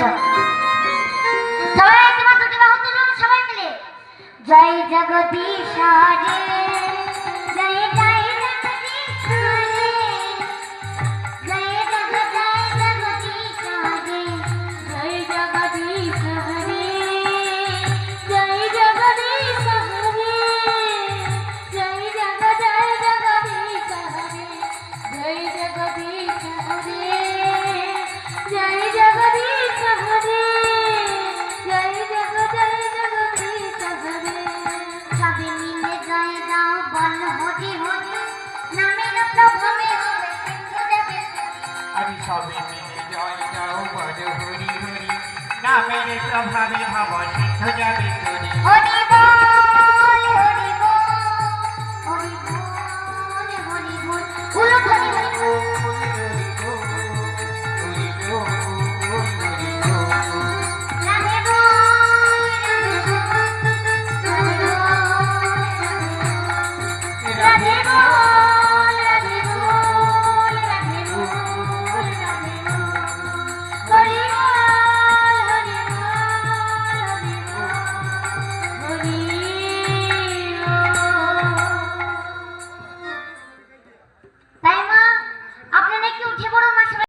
যাক। সবাই তোমার দুটি বাহু তুলুন সবাই মিলে। জয় জগদীশ হরে, জয় জয় জগদীশ হরে, জয় জগদীশ হরে, জয় জগদীশ হরে, জয় জগদীশ হরে, জয় জগদীশ হরে, জয় জগদীশ হরে, জয় জগদীশ হরে, জয় জগদীশ হরে। সবে মিলে জয় দাও বল হরি হরি, নামের প্রভাবে হবে সিন্ধু দেবে। আমি সবে মিলে জয় দাও বল হরি হরি, নামের প্রভাবে ভাব সিন্ধু যাবে তরি। হরি বল।